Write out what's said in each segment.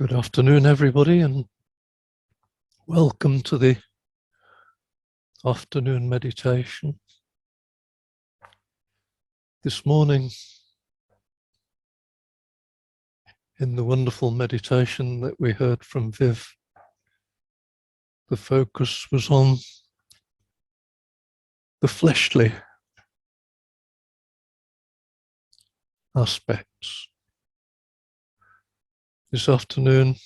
Good afternoon, everybody, and welcome to the afternoon meditation. This morning, in the wonderful meditation that we heard from Viv, the focus was on the fleshly aspects. This afternoon,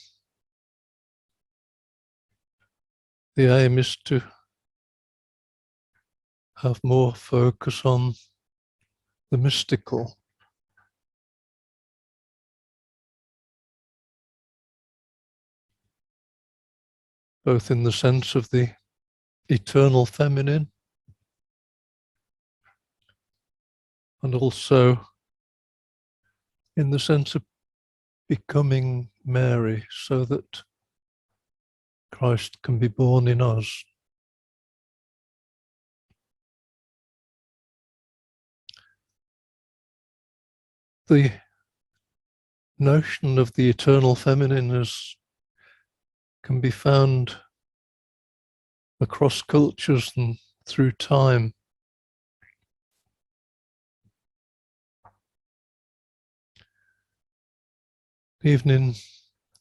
the aim is to have more focus on the mystical. Both in the sense of the eternal feminine and also in the sense of becoming Mary so that Christ can be born in us. The notion of the eternal feminine can be found across cultures and through time. Even in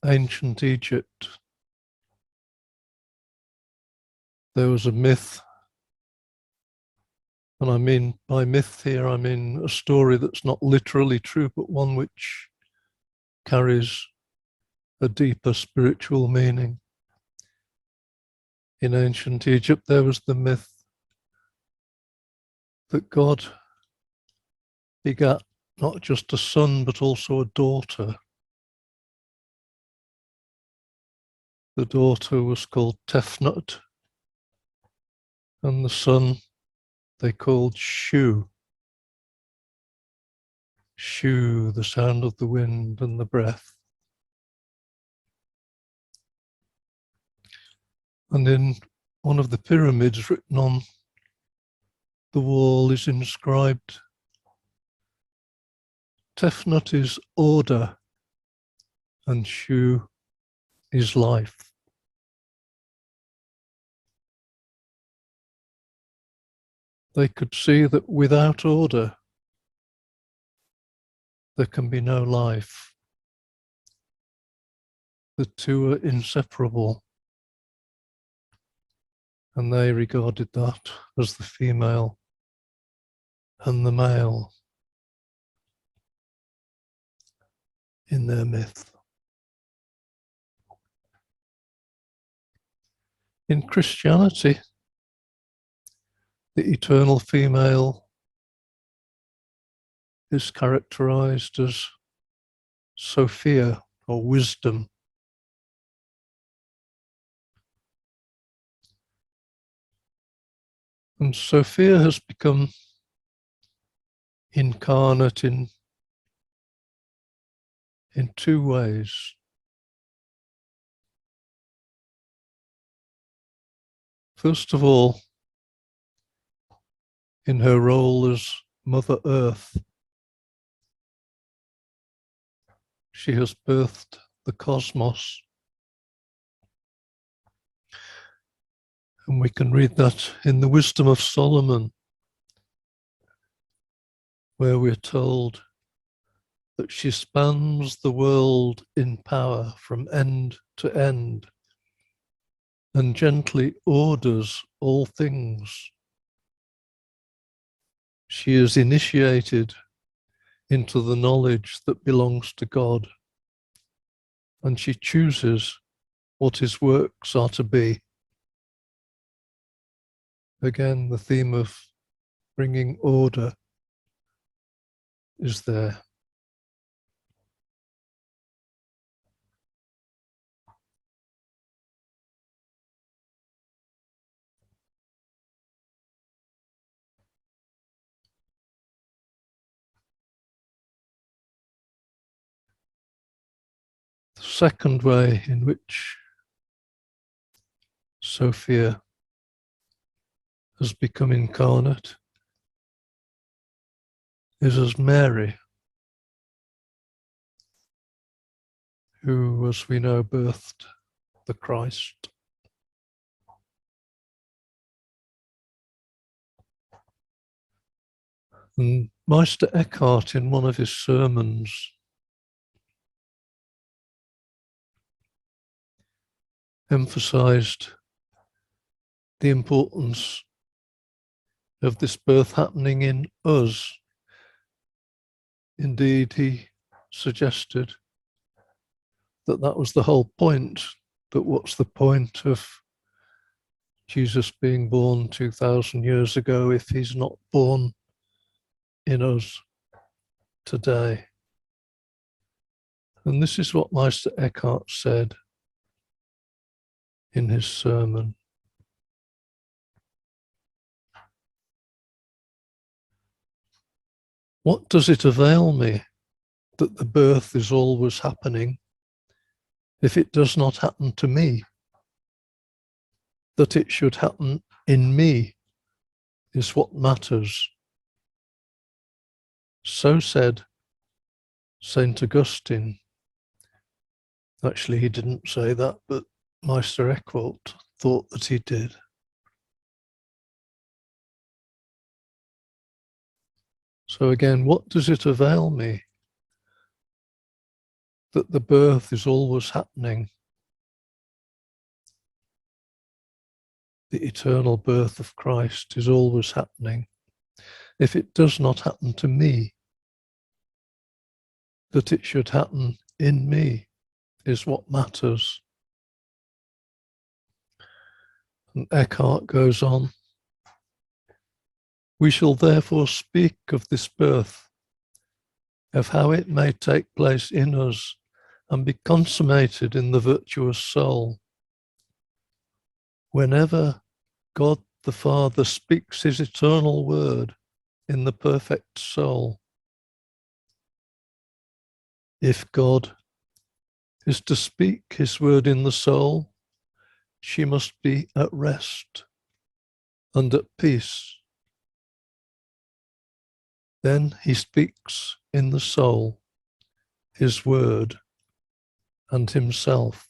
ancient Egypt, there was a myth, and I mean by myth here, I mean a story that's not literally true, but one which carries a deeper spiritual meaning. In ancient Egypt, there was the myth that God begat not just a son, but also a daughter. The daughter was called Tefnut, and the son they called Shu. Shu, the sound of the wind and the breath. And in one of the pyramids written on the wall is inscribed, Tefnut is order and Shu is life. They could see that without order, there can be no life. The two are inseparable. And they regarded that as the female and the male in their myth. In Christianity, the eternal female is characterized as Sophia, or wisdom. And Sophia has become incarnate in two ways. First of all, in her role as Mother Earth, she has birthed the cosmos. And we can read that in the Wisdom of Solomon, where we're told that she spans the world in power from end to end and gently orders all things. She is initiated into the knowledge that belongs to God, and she chooses what his works are to be. Again, the theme of bringing order is there. The second way in which Sophia has become incarnate is as Mary, who, as we know, birthed the Christ. And Meister Eckhart, in one of his sermons, emphasized the importance of this birth happening in us. Indeed, he suggested that that was the whole point. But what's the point of Jesus being born 2,000 years ago if he's not born in us today? And this is what Meister Eckhart said in his sermon. What does it avail me that the birth is always happening if it does not happen to me? That it should happen in me is what matters. So said Saint Augustine. Actually, he didn't say that, but Meister Eckhart thought that he did. So again, what does it avail me that the birth is always happening? The eternal birth of Christ is always happening. If it does not happen to me, that it should happen in me is what matters. And Eckhart goes on, we shall therefore speak of this birth, of how it may take place in us and be consummated in the virtuous soul. Whenever God the Father speaks his eternal word in the perfect soul, if God is to speak his word in the soul, she must be at rest and at peace. Then he speaks in the soul his word and himself.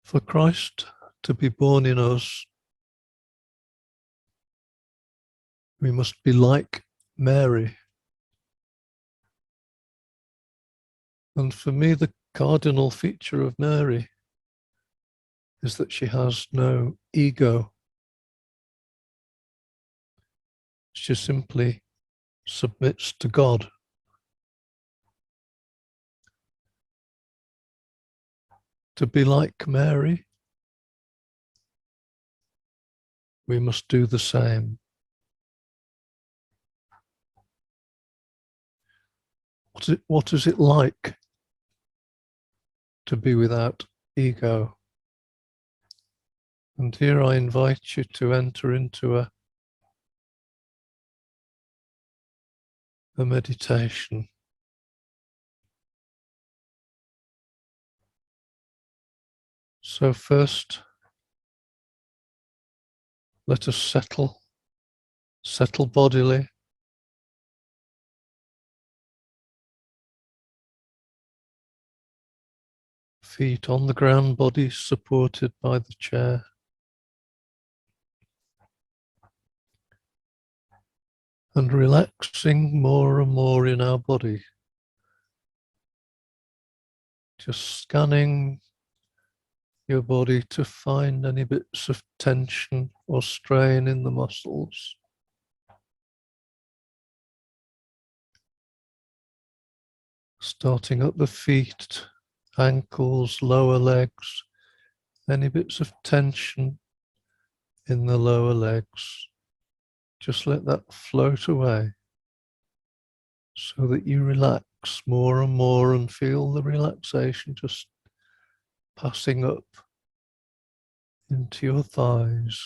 For Christ to be born in us, we must be like Mary. And for me, the cardinal feature of Mary is that she has no ego. She simply submits to God. To be like Mary, we must do the same. What is it like to be without ego? And here I invite you to enter into a meditation. So first, let us settle bodily. Feet on the ground, body supported by the chair. And relaxing more and more in our body. Just scanning your body to find any bits of tension or strain in the muscles. Starting at the feet, ankles, lower legs, any bits of tension in the lower legs. Just let that float away so that you relax more and more and feel the relaxation just passing up into your thighs.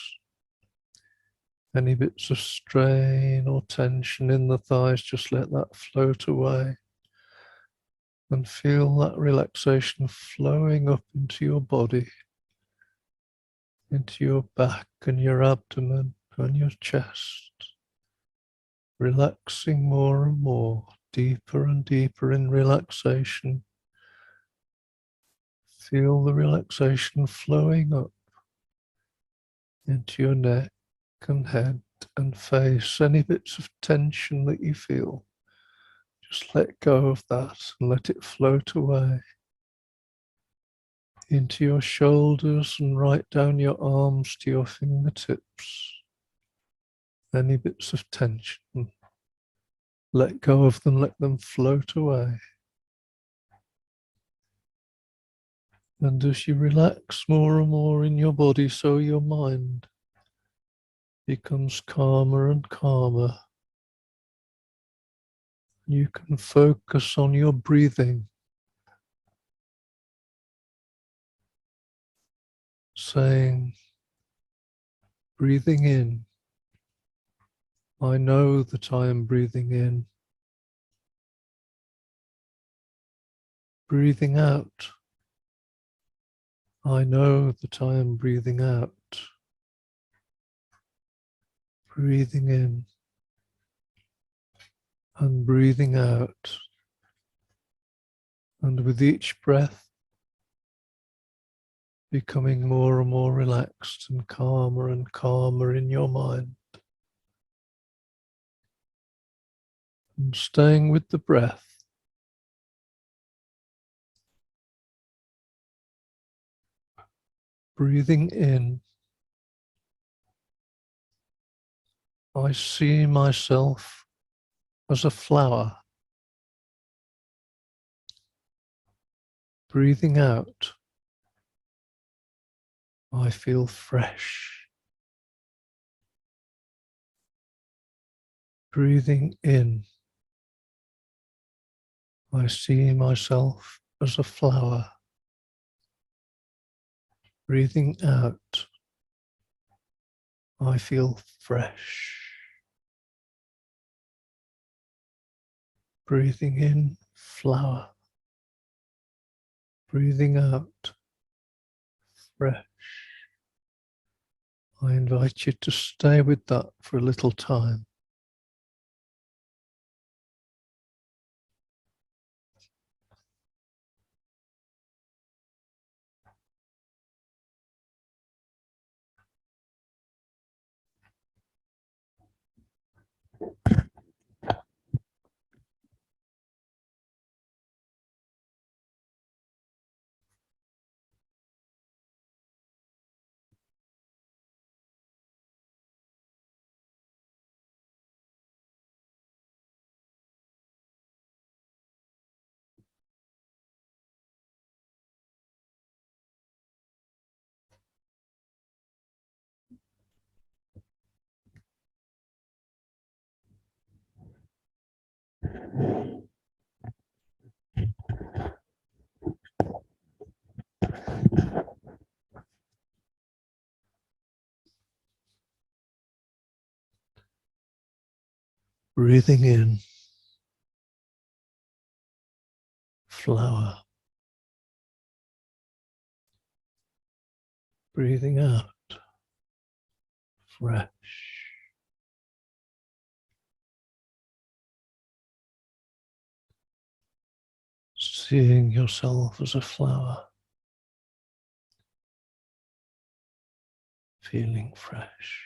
Any bits of strain or tension in the thighs, just let that float away and feel that relaxation flowing up into your body, into your back and your abdomen and your chest, relaxing more and more, deeper and deeper in relaxation. Feel the relaxation flowing up into your neck and head and face. Any bits of tension that you feel, just let go of that and let it float away into your shoulders and right down your arms to your fingertips. Any bits of tension, let go of them, let them float away. And as you relax more and more in your body, so your mind becomes calmer and calmer. You can focus on your breathing, saying, breathing in, I know that I am breathing in. Breathing out, I know that I am breathing out. Breathing in and breathing out. And with each breath, becoming more and more relaxed and calmer in your mind. And staying with the breath. Breathing in, I see myself as a flower. Breathing out, I feel fresh. Breathing in, I see myself as a flower. Breathing out, I feel fresh. Breathing in, flower. Breathing out, fresh. I invite you to stay with that for a little time. Breathing in, flower. Breathing out, fresh. Seeing yourself as a flower, feeling fresh.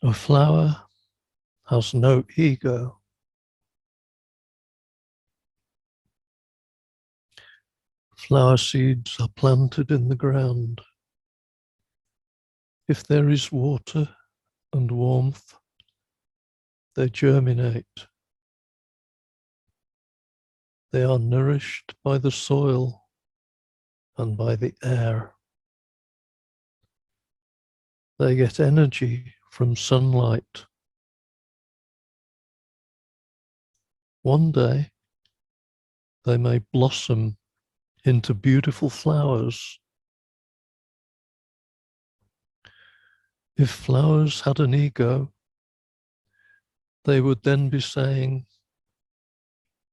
A flower has no ego. Flower seeds are planted in the ground. If there is water and warmth, they germinate. They are nourished by the soil and by the air. They get energy from sunlight. One day, they may blossom into beautiful flowers. If flowers had an ego, they would then be saying,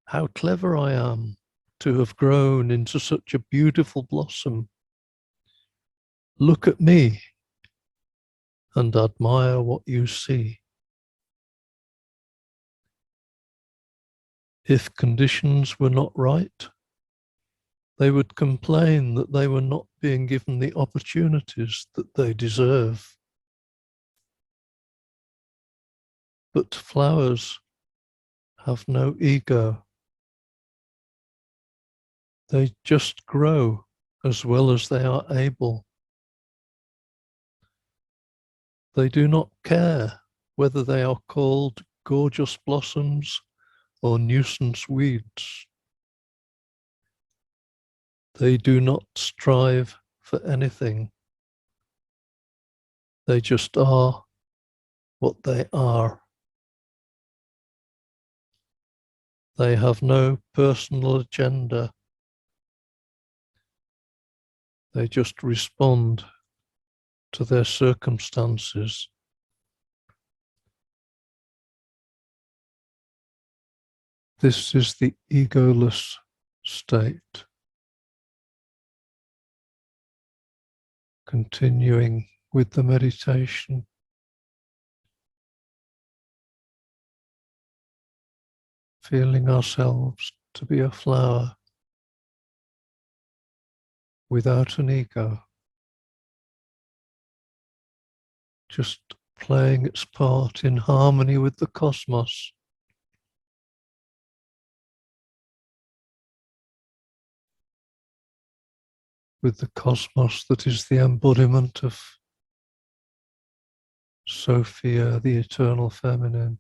"How clever I am to have grown into such a beautiful blossom. Look at me and admire what you see." If conditions were not right, they would complain that they were not being given the opportunities that they deserve. But flowers have no ego. They just grow as well as they are able. They do not care whether they are called gorgeous blossoms or nuisance weeds. They do not strive for anything. They just are what they are. They have no personal agenda. They just respond to their circumstances. This is the egoless state. Continuing with the meditation. Feeling ourselves to be a flower without an ego, just playing its part in harmony with the cosmos. With the cosmos that is the embodiment of Sophia, the eternal feminine.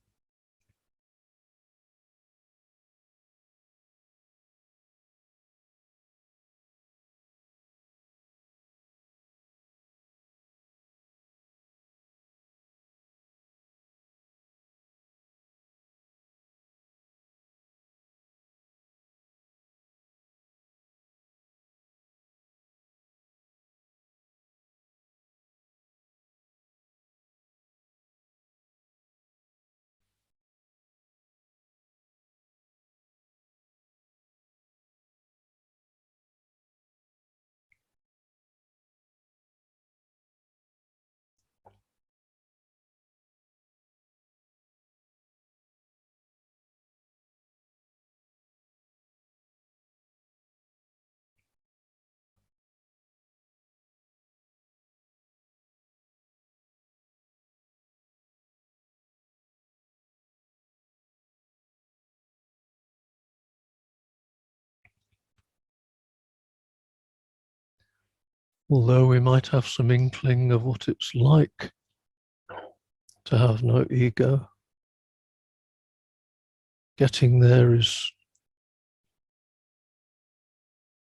Although we might have some inkling of what it's like to have no ego, getting there is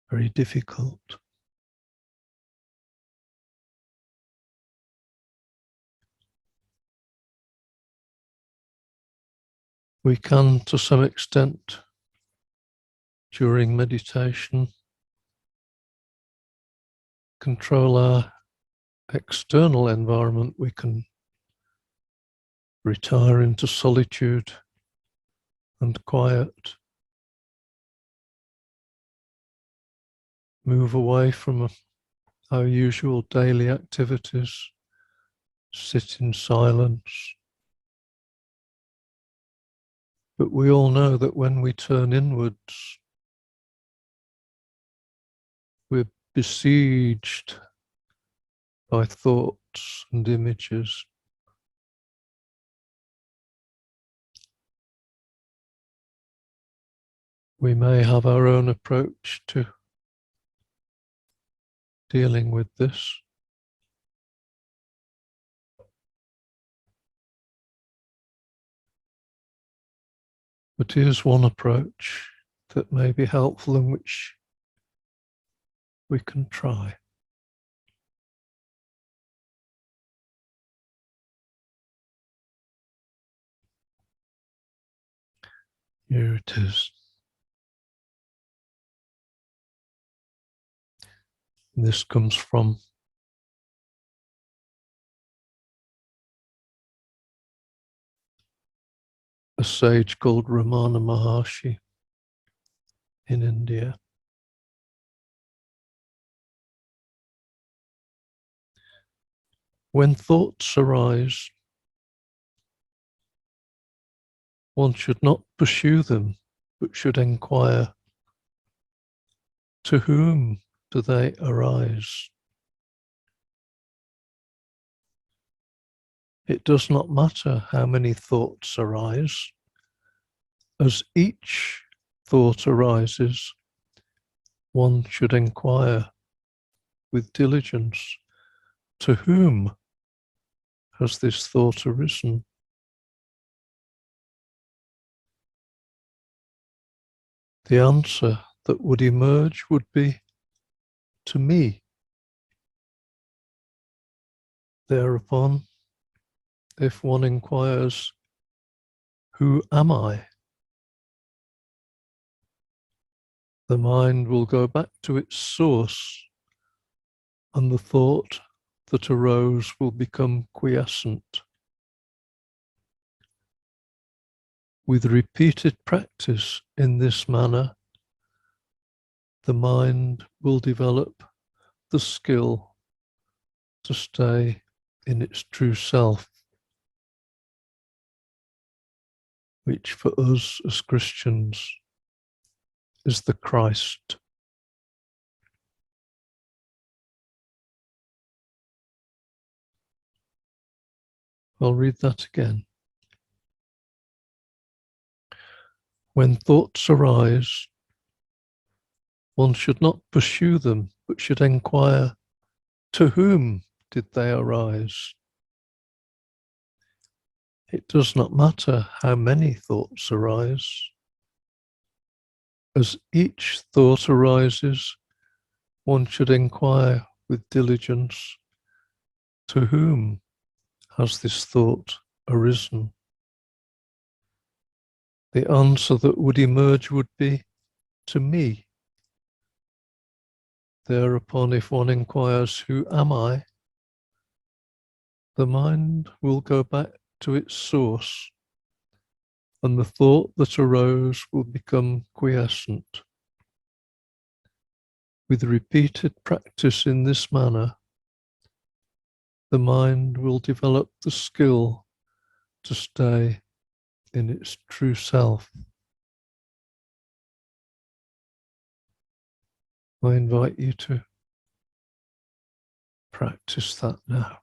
very difficult. We can, to some extent, during meditation, control our external environment. We can retire into solitude and quiet, move away from our usual daily activities, sit in silence. But we all know that when we turn inwards, we're besieged by thoughts and images. We may have our own approach to dealing with this. But here's one approach that may be helpful and which we can try. Here it is. And this comes from a sage called Ramana Maharshi in India. When thoughts arise, one should not pursue them, but should inquire, to whom do they arise? It does not matter how many thoughts arise. As each thought arises, one should inquire with diligence, to whom has this thought arisen? The answer that would emerge would be, to me. Thereupon, if one inquires, who am I? The mind will go back to its source, and the thought that arose will become quiescent. With repeated practice in this manner, the mind will develop the skill to stay in its true self, which for us as Christians is the Christ. I'll read that again. When thoughts arise, one should not pursue them, but should inquire, to whom did they arise? It does not matter how many thoughts arise. As each thought arises, one should inquire with diligence, to whom has this thought arisen? The answer that would emerge would be, to me. Thereupon, if one inquires, who am I? The mind will go back to its source, and the thought that arose will become quiescent. With repeated practice in this manner, the mind will develop the skill to stay in its true self. I invite you to practice that now.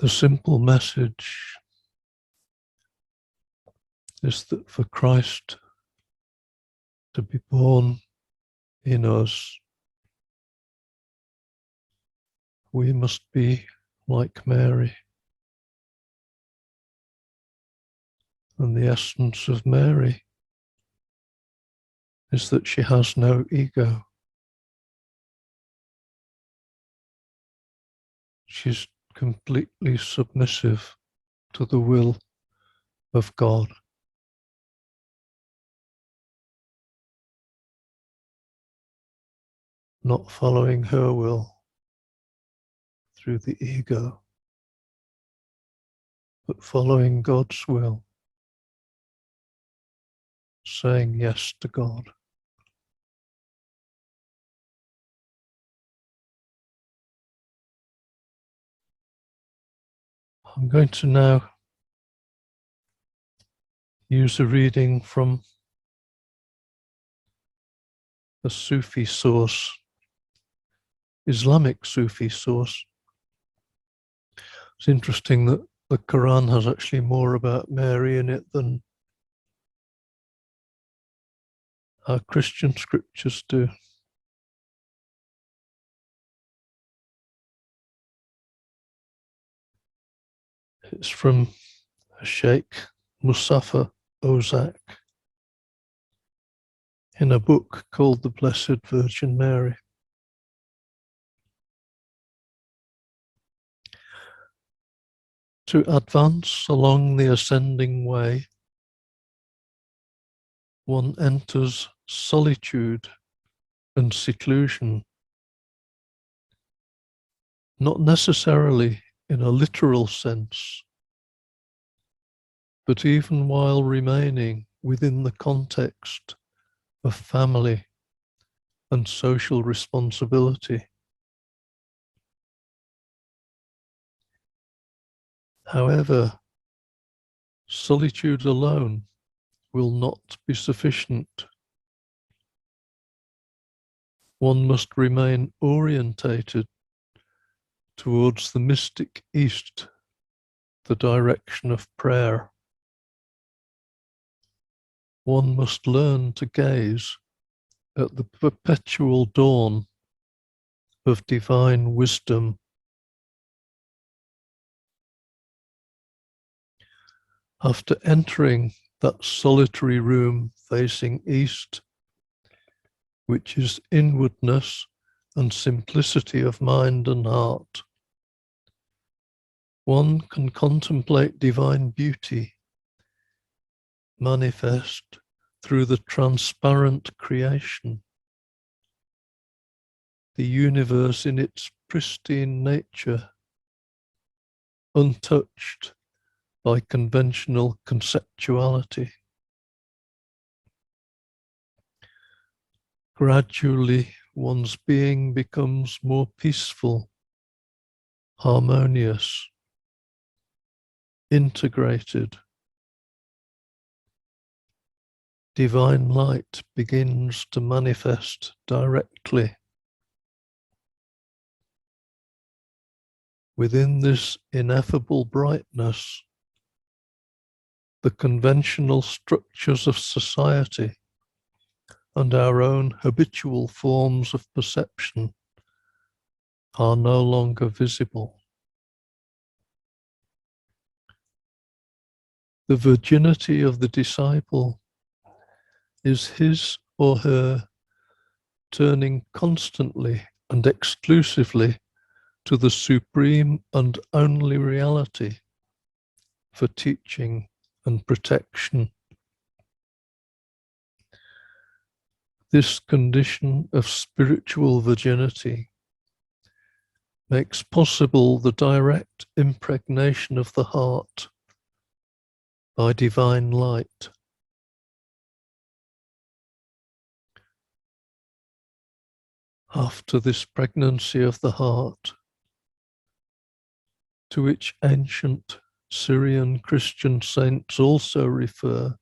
The simple message is that for Christ to be born in us, we must be like Mary. And the essence of Mary is that she has no ego. She's completely submissive to the will of God. Not following her will through the ego, but following God's will, saying yes to God. I'm going to now use a reading from a Sufi source, Islamic Sufi source. It's interesting that the Quran has actually more about Mary in it than our Christian scriptures do. It's from Sheikh Mustafa Ozak in a book called The Blessed Virgin Mary. To advance along the ascending way, one enters solitude and seclusion, not necessarily in a literal sense, but even while remaining within the context of family and social responsibility. However, solitude alone will not be sufficient. One must remain orientated towards the mystic east, the direction of prayer. One must learn to gaze at the perpetual dawn of divine wisdom. After entering that solitary room facing east, which is inwardness and simplicity of mind and heart, one can contemplate divine beauty manifest through the transparent creation, the universe in its pristine nature, untouched by conventional conceptuality. Gradually, one's being becomes more peaceful, harmonious, integrated. Divine light begins to manifest directly. Within this ineffable brightness, the conventional structures of society and our own habitual forms of perception are no longer visible. The virginity of the disciple is his or her turning constantly and exclusively to the supreme and only reality for teaching and protection. This condition of spiritual virginity makes possible the direct impregnation of the heart by divine light. After this pregnancy of the heart, to which ancient Syrian Christian saints also refer,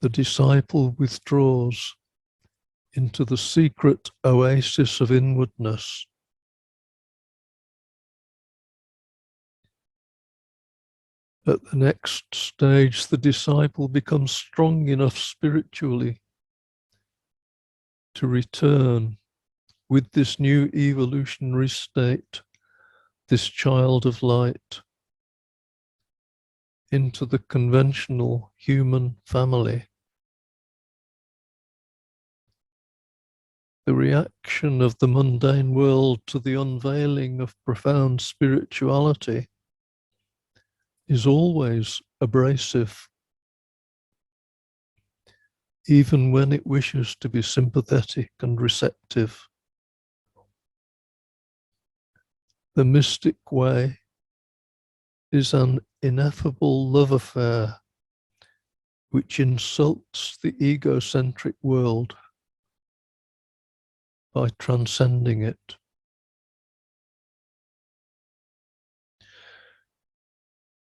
the disciple withdraws into the secret oasis of inwardness, At the next stage, the disciple becomes strong enough spiritually to return with this new evolutionary state, this child of light, into the conventional human family. The reaction of the mundane world to the unveiling of profound spirituality is always abrasive, even when it wishes to be sympathetic and receptive. The mystic way is an ineffable love affair which insults the egocentric world by transcending it.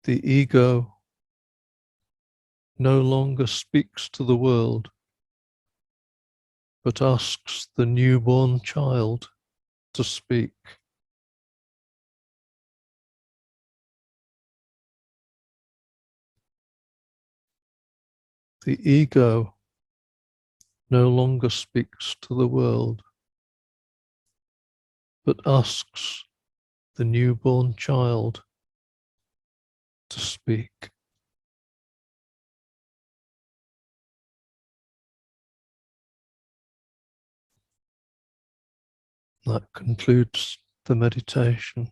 The ego no longer speaks to the world, but asks the newborn child to speak. The ego no longer speaks to the world, but asks the newborn child to speak. That concludes the meditation.